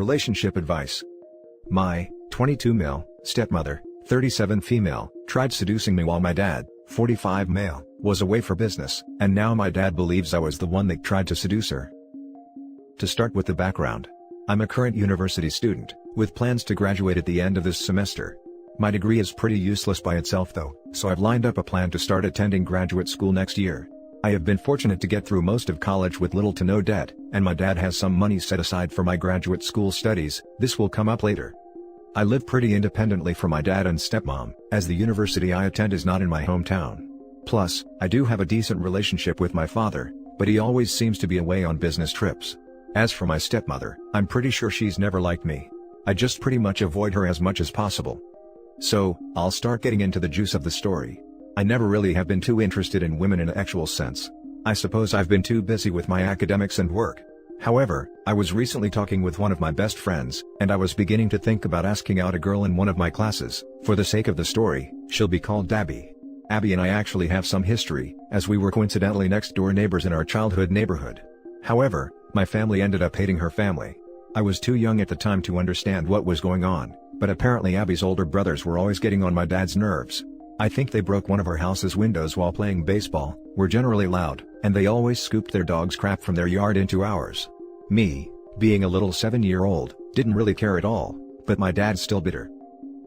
Relationship advice. My 22 male stepmother, 37 female, tried seducing me while my dad, 45 male, was away for business, and now my dad believes I was the one that tried to seduce her. To start with the background. I'm a current university student, with plans to graduate at the end of this semester. My degree is pretty useless by itself though, so I've lined up a plan to start attending graduate school next year. I have been fortunate to get through most of college with little to no debt, and my dad has some money set aside for my graduate school studies. This will come up later. I live pretty independently from my dad and stepmom, as the university I attend is not in my hometown. Plus, I do have a decent relationship with my father, but he always seems to be away on business trips. As for my stepmother, I'm pretty sure she's never liked me. I just pretty much avoid her as much as possible. So, I'll start getting into the juice of the story. I never really have been too interested in women in an actual sense. I suppose I've been too busy with my academics and work. However, I was recently talking with one of my best friends, and I was beginning to think about asking out a girl in one of my classes. For the sake of the story, she'll be called Abby. Abby and I actually have some history, as we were coincidentally next door neighbors in our childhood neighborhood. However, my family ended up hating her family. I was too young at the time to understand what was going on, but apparently Abby's older brothers were always getting on my dad's nerves. I think they broke one of our house's windows while playing baseball, were generally loud, and they always scooped their dog's crap from their yard into ours. Me, being a little 7-year-old, didn't really care at all, but my dad's still bitter.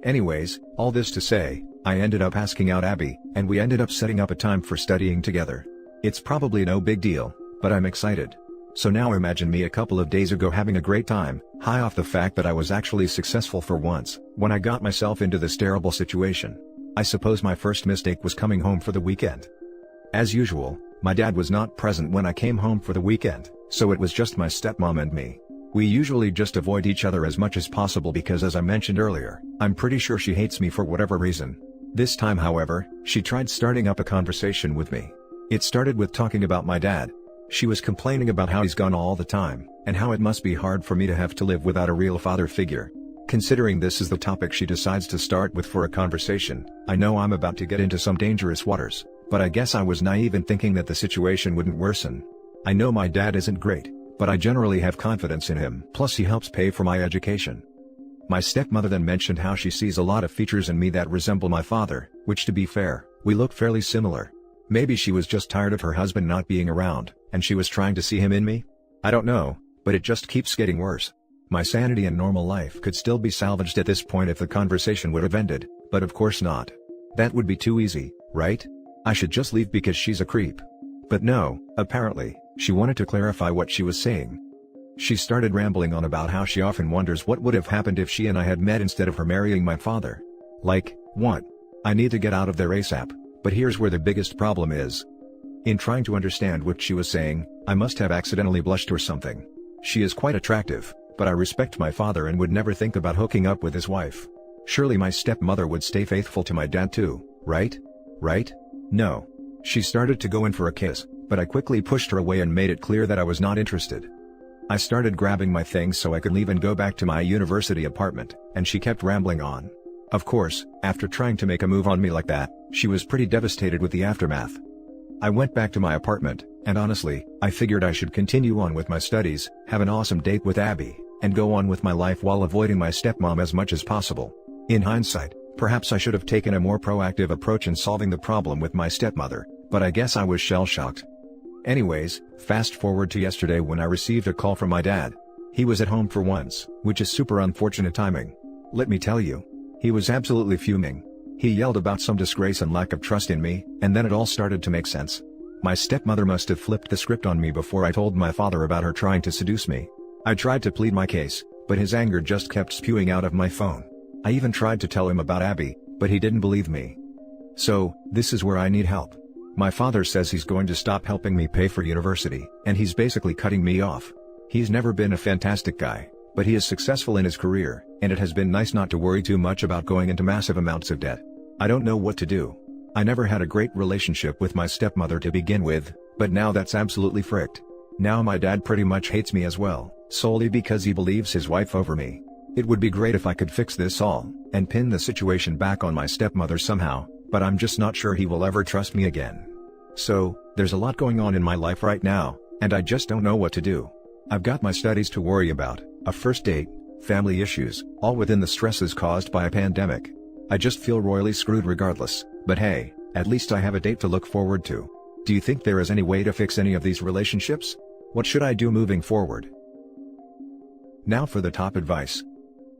Anyways, all this to say, I ended up asking out Abby, and we ended up setting up a time for studying together. It's probably no big deal, but I'm excited. So now imagine me a couple of days ago having a great time, high off the fact that I was actually successful for once, when I got myself into this terrible situation. I suppose my first mistake was coming home for the weekend. As usual, my dad was not present when I came home for the weekend, so it was just my stepmom and me. We usually just avoid each other as much as possible because, as I mentioned earlier, I'm pretty sure she hates me for whatever reason. This time however, she tried starting up a conversation with me. It started with talking about my dad. She was complaining about how he's gone all the time, and how it must be hard for me to have to live without a real father figure. Considering this is the topic she decides to start with for a conversation, I know I'm about to get into some dangerous waters, but I guess I was naive in thinking that the situation wouldn't worsen. I know my dad isn't great, but I generally have confidence in him, plus he helps pay for my education. My stepmother then mentioned how she sees a lot of features in me that resemble my father, which, to be fair, we look fairly similar. Maybe she was just tired of her husband not being around, and she was trying to see him in me? I don't know, but it just keeps getting worse. My sanity and normal life could still be salvaged at this point if the conversation would have ended, but of course not. That would be too easy, right? I should just leave because she's a creep. But no, apparently, she wanted to clarify what she was saying. She started rambling on about how she often wonders what would have happened if she and I had met instead of her marrying my father. Like, what? I need to get out of there ASAP, but here's where the biggest problem is. In trying to understand what she was saying, I must have accidentally blushed or something. She is quite attractive, but I respect my father and would never think about hooking up with his wife. Surely my stepmother would stay faithful to my dad too, right? Right? No. She started to go in for a kiss, but I quickly pushed her away and made it clear that I was not interested. I started grabbing my things so I could leave and go back to my university apartment, and she kept rambling on. Of course, after trying to make a move on me like that, she was pretty devastated with the aftermath. I went back to my apartment, and honestly, I figured I should continue on with my studies, have an awesome date with Abby, and go on with my life while avoiding my stepmom as much as possible. In hindsight, perhaps I should have taken a more proactive approach in solving the problem with my stepmother, but I guess I was shell-shocked. Anyways, fast forward to yesterday when I received a call from my dad. He was at home for once, which is super unfortunate timing. Let me tell you. He was absolutely fuming. He yelled about some disgrace and lack of trust in me, and then it all started to make sense. My stepmother must have flipped the script on me before I told my father about her trying to seduce me. I tried to plead my case, but his anger just kept spewing out of my phone. I even tried to tell him about Abby, but he didn't believe me. So, this is where I need help. My father says he's going to stop helping me pay for university, and he's basically cutting me off. He's never been a fantastic guy, but he is successful in his career, and it has been nice not to worry too much about going into massive amounts of debt. I don't know what to do. I never had a great relationship with my stepmother to begin with, but now that's absolutely fricked. Now my dad pretty much hates me as well, solely because he believes his wife over me. It would be great if I could fix this all, and pin the situation back on my stepmother somehow, but I'm just not sure he will ever trust me again. So, there's a lot going on in my life right now, and I just don't know what to do. I've got my studies to worry about, a first date, family issues, all within the stresses caused by a pandemic. I just feel royally screwed regardless, but hey, at least I have a date to look forward to. Do you think there is any way to fix any of these relationships? What should I do moving forward? Now for the top advice.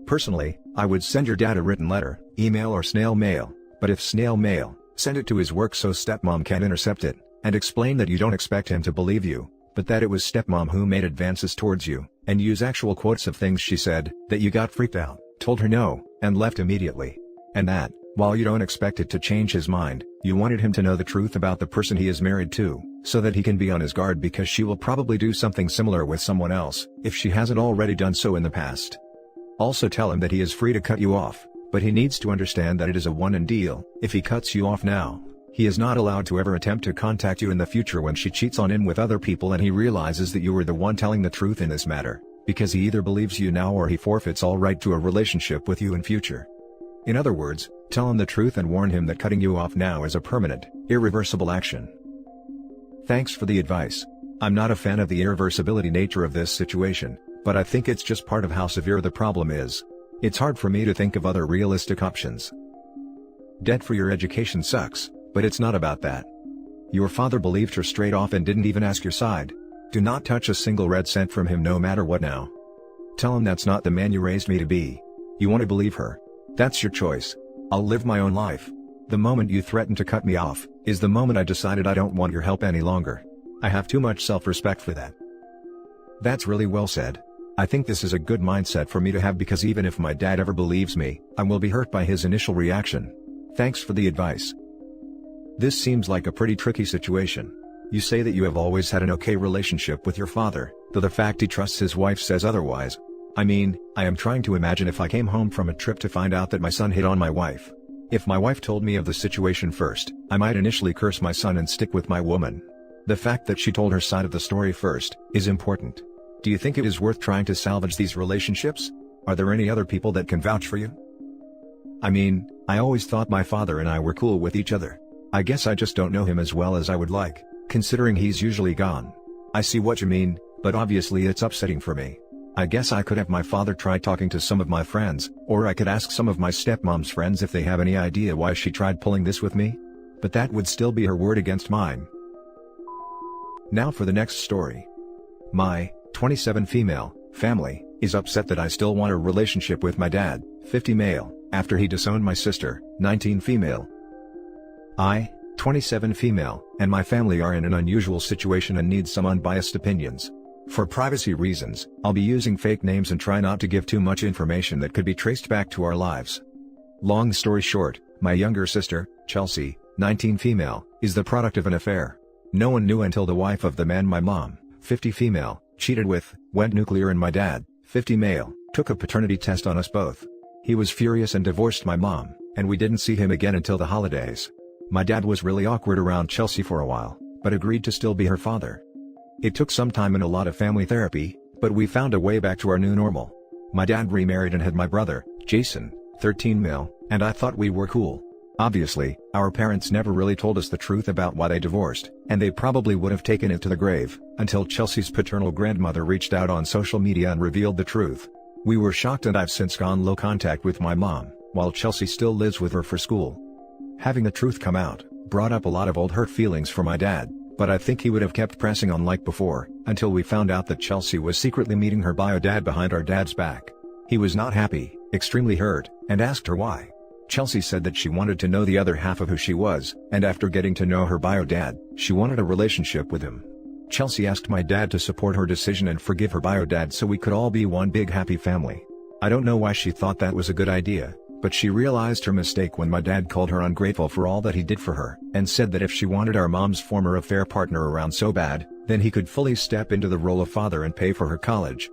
Personally, I would send your dad a written letter, email or snail mail, but if snail mail, send it to his work so stepmom can intercept it, and explain that you don't expect him to believe you, but that it was stepmom who made advances towards you, and use actual quotes of things she said, that you got freaked out, told her no, and left immediately. And that, while you don't expect it to change his mind, you wanted him to know the truth about the person he is married to, so that he can be on his guard because she will probably do something similar with someone else, if she hasn't already done so in the past. Also tell him that he is free to cut you off, but he needs to understand that it is a one-and deal. If he cuts you off now, he is not allowed to ever attempt to contact you in the future when she cheats on him with other people and he realizes that you were the one telling the truth in this matter, because he either believes you now or he forfeits all right to a relationship with you in future. In other words, tell him the truth and warn him that cutting you off now is a permanent, irreversible action. Thanks for the advice. I'm not a fan of the irreversibility nature of this situation, but I think it's just part of how severe the problem is. It's hard for me to think of other realistic options. Debt for your education sucks, but it's not about that. Your father believed her straight off and didn't even ask your side. Do not touch a single red cent from him no matter what now. Tell him that's not the man you raised me to be. You want to believe her? That's your choice. I'll live my own life. The moment you threatened to cut me off, is the moment I decided I don't want your help any longer. I have too much self-respect for that. That's really well said. I think this is a good mindset for me to have because even if my dad ever believes me, I will be hurt by his initial reaction. Thanks for the advice. This seems like a pretty tricky situation. You say that you have always had an okay relationship with your father, though the fact he trusts his wife says otherwise. I mean, I am trying to imagine if I came home from a trip to find out that my son hit on my wife. If my wife told me of the situation first, I might initially curse my son and stick with my woman. The fact that she told her side of the story first, is important. Do you think it is worth trying to salvage these relationships? Are there any other people that can vouch for you? I mean, I always thought my father and I were cool with each other. I guess I just don't know him as well as I would like, considering he's usually gone. I see what you mean, but obviously it's upsetting for me. I guess I could have my father try talking to some of my friends, or I could ask some of my stepmom's friends if they have any idea why she tried pulling this with me. But that would still be her word against mine. Now for the next story. My 27 female family is upset that I still want a relationship with my dad, 50 male, after he disowned my sister, 19 female. I, 27 female, and my family are in an unusual situation and need some unbiased opinions. For privacy reasons, I'll be using fake names and try not to give too much information that could be traced back to our lives. Long story short, my younger sister, Chelsea, 19 female, is the product of an affair. No one knew until the wife of the man my mom, 50 female, cheated with, went nuclear, and my dad, 50 male, took a paternity test on us both. He was furious and divorced my mom, and we didn't see him again until the holidays. My dad was really awkward around Chelsea for a while, but agreed to still be her father. It took some time and a lot of family therapy, but we found a way back to our new normal. My dad remarried and had my brother, Jason, 13 male, and I thought we were cool. Obviously, our parents never really told us the truth about why they divorced, and they probably would have taken it to the grave, until Chelsea's paternal grandmother reached out on social media and revealed the truth. We were shocked, and I've since gone low contact with my mom, while Chelsea still lives with her for school. Having the truth come out brought up a lot of old hurt feelings for my dad, but I think he would have kept pressing on like before, until we found out that Chelsea was secretly meeting her bio dad behind our dad's back. He was not happy, extremely hurt, and asked her why. Chelsea said that she wanted to know the other half of who she was, and after getting to know her bio dad, she wanted a relationship with him. Chelsea asked my dad to support her decision and forgive her bio dad so we could all be one big happy family. I don't know why she thought that was a good idea, but she realized her mistake when my dad called her ungrateful for all that he did for her, and said that if she wanted our mom's former affair partner around so bad, then he could fully step into the role of father and pay for her college.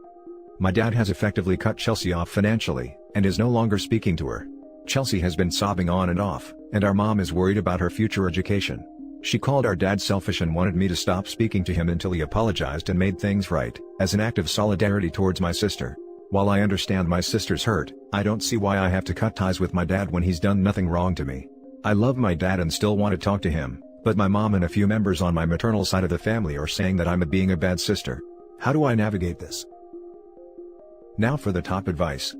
My dad has effectively cut Chelsea off financially, and is no longer speaking to her. Chelsea has been sobbing on and off, and our mom is worried about her future education. She called our dad selfish and wanted me to stop speaking to him until he apologized and made things right, as an act of solidarity towards my sister. While I understand my sister's hurt, I don't see why I have to cut ties with my dad when he's done nothing wrong to me. I love my dad and still want to talk to him, but my mom and a few members on my maternal side of the family are saying that I'm being a bad sister. How do I navigate this? Now for the top advice.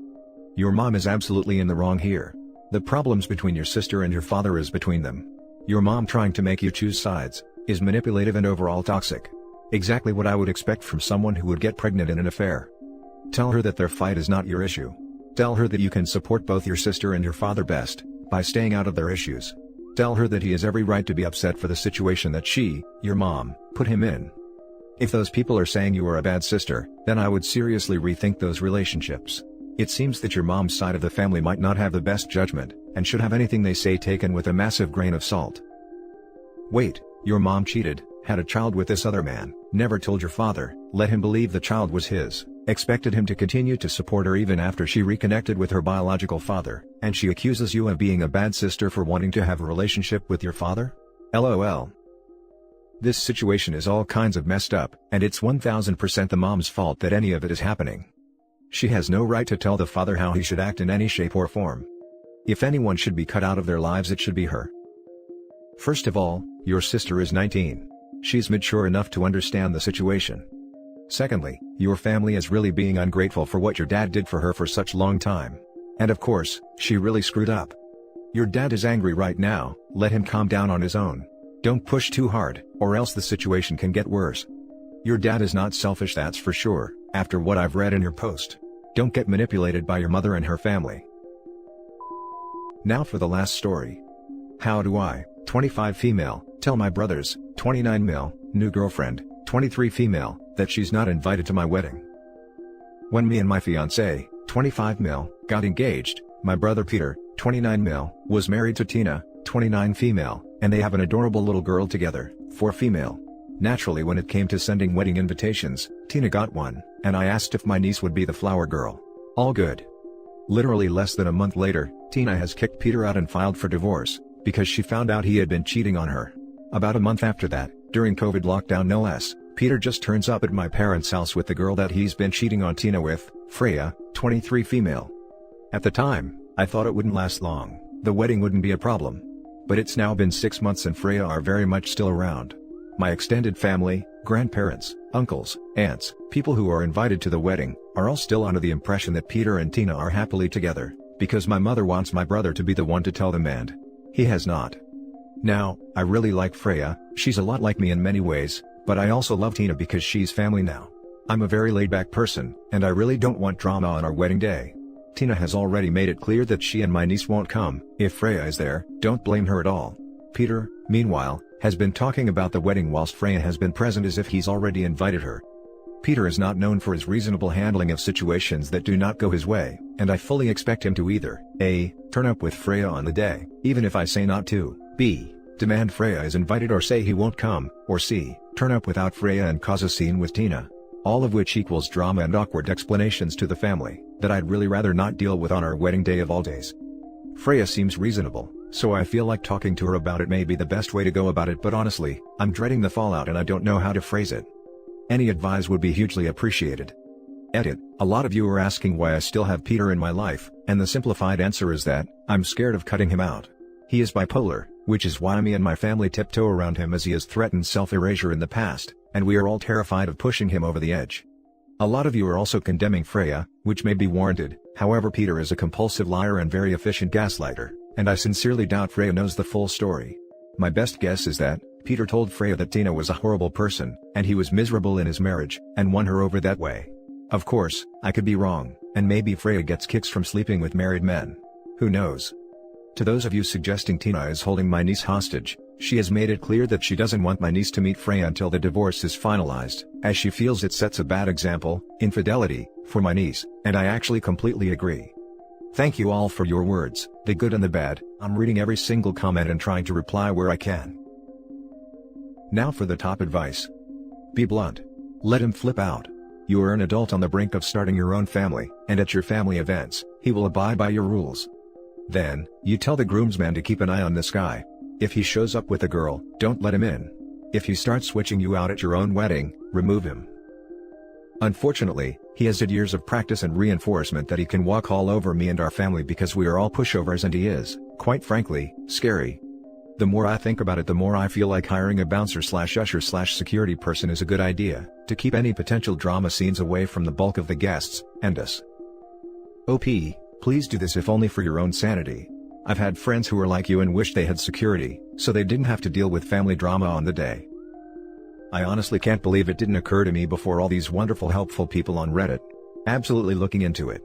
Your mom is absolutely in the wrong here. The problems between your sister and your father is between them. Your mom trying to make you choose sides is manipulative and overall toxic. Exactly what I would expect from someone who would get pregnant in an affair. Tell her that their fight is not your issue. Tell her that you can support both your sister and your father best by staying out of their issues. Tell her that he has every right to be upset for the situation that she, your mom, put him in. If those people are saying you are a bad sister, then I would seriously rethink those relationships. It seems that your mom's side of the family might not have the best judgment, and should have anything they say taken with a massive grain of salt. Wait, your mom cheated, had a child with this other man, never told your father, let him believe the child was his, expected him to continue to support her even after she reconnected with her biological father, and she accuses you of being a bad sister for wanting to have a relationship with your father? LOL. This situation is all kinds of messed up, and it's 1000% the mom's fault that any of it is happening. She has no right to tell the father how he should act in any shape or form. If anyone should be cut out of their lives, it should be her. First of all, your sister is 19. She's mature enough to understand the situation. Secondly, your family is really being ungrateful for what your dad did for her for such a long time. And of course, she really screwed up. Your dad is angry right now, let him calm down on his own. Don't push too hard, or else the situation can get worse. Your dad is not selfish, that's for sure, after what I've read in your post. Don't get manipulated by your mother and her family. Now for the last story. How do I, 25 female, tell my brothers, 29 male, new girlfriend, 23 female, that she's not invited to my wedding? When me and my fiancé, 25 male, got engaged, my brother Peter, 29 male, was married to Tina, 29 female, and they have an adorable little girl together, 4 female. Naturally, when it came to sending wedding invitations, Tina got one, and I asked if my niece would be the flower girl. All good. Literally less than a month later, Tina has kicked Peter out and filed for divorce, because she found out he had been cheating on her. About a month after that, during COVID lockdown no less, Peter just turns up at my parents' house with the girl that he's been cheating on Tina with, Freya, 23 female. At the time, I thought it wouldn't last long, the wedding wouldn't be a problem. But it's now been 6 months and Freya are very much still around. My extended family, grandparents, uncles, aunts, people who are invited to the wedding, are all still under the impression that Peter and Tina are happily together, because my mother wants my brother to be the one to tell them and he has not. Now, I really like Freya, she's a lot like me in many ways, but I also love Tina because she's family now. I'm a very laid-back person, and I really don't want drama on our wedding day. Tina has already made it clear that she and my niece won't come. If Freya is there, don't blame her at all. Peter, meanwhile, has been talking about the wedding whilst Freya has been present as if he's already invited her. Peter is not known for his reasonable handling of situations that do not go his way, and I fully expect him to either A. turn up with Freya on the day, even if I say not to, B. demand Freya is invited or say he won't come, or C. turn up without Freya and cause a scene with Tina. All of which equals drama and awkward explanations to the family, that I'd really rather not deal with on our wedding day of all days. Freya seems reasonable, so I feel like talking to her about it may be the best way to go about it, but honestly, I'm dreading the fallout and I don't know how to phrase it. Any advice would be hugely appreciated. Edit. A lot of you are asking why I still have Peter in my life, and the simplified answer is that, I'm scared of cutting him out. He is bipolar, which is why me and my family tiptoe around him as he has threatened self-erasure in the past, and we are all terrified of pushing him over the edge. A lot of you are also condemning Freya, which may be warranted, however Peter is a compulsive liar and very efficient gaslighter, and I sincerely doubt Freya knows the full story. My best guess is that, Peter told Freya that Tina was a horrible person, and he was miserable in his marriage, and won her over that way. Of course, I could be wrong, and maybe Freya gets kicks from sleeping with married men. Who knows? To those of you suggesting Tina is holding my niece hostage, she has made it clear that she doesn't want my niece to meet Freya until the divorce is finalized, as she feels it sets a bad example, infidelity, for my niece, and I actually completely agree. Thank you all for your words, the good and the bad. I'm reading every single comment and trying to reply where I can. Now for the top advice. Be blunt. Let him flip out. You are an adult on the brink of starting your own family, and at your family events, he will abide by your rules. Then, you tell the groomsman to keep an eye on this guy. If he shows up with a girl, don't let him in. If he starts switching you out at your own wedding, remove him. Unfortunately, he has had years of practice and reinforcement that he can walk all over me and our family because we are all pushovers, and he is, quite frankly, scary. The more I think about it, the more I feel like hiring a bouncer/usher/security person is a good idea, to keep any potential drama scenes away from the bulk of the guests, and us. OP, please do this if only for your own sanity. I've had friends who are like you and wish they had security, so they didn't have to deal with family drama on the day. I honestly can't believe it didn't occur to me before all these wonderful helpful people on Reddit. Absolutely looking into it.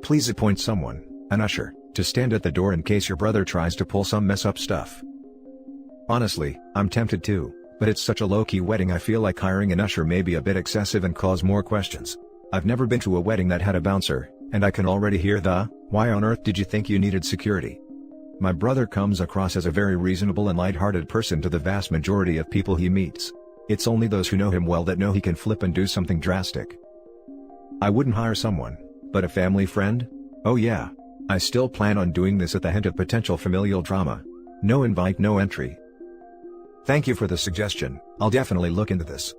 Please appoint someone, an usher, to stand at the door in case your brother tries to pull some mess up stuff. Honestly, I'm tempted too, but it's such a low-key wedding I feel like hiring an usher may be a bit excessive and cause more questions. I've never been to a wedding that had a bouncer, and I can already hear the, "Why on earth did you think you needed security?" My brother comes across as a very reasonable and light-hearted person to the vast majority of people he meets. It's only those who know him well that know he can flip and do something drastic. I wouldn't hire someone, but a family friend? Oh yeah. I still plan on doing this at the hint of potential familial drama. No invite, no entry. Thank you for the suggestion, I'll definitely look into this.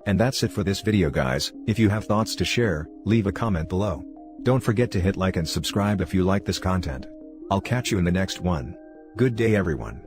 And that's it for this video guys. If you have thoughts to share, leave a comment below. Don't forget to hit like and subscribe if you like this content. I'll catch you in the next one. Good day everyone.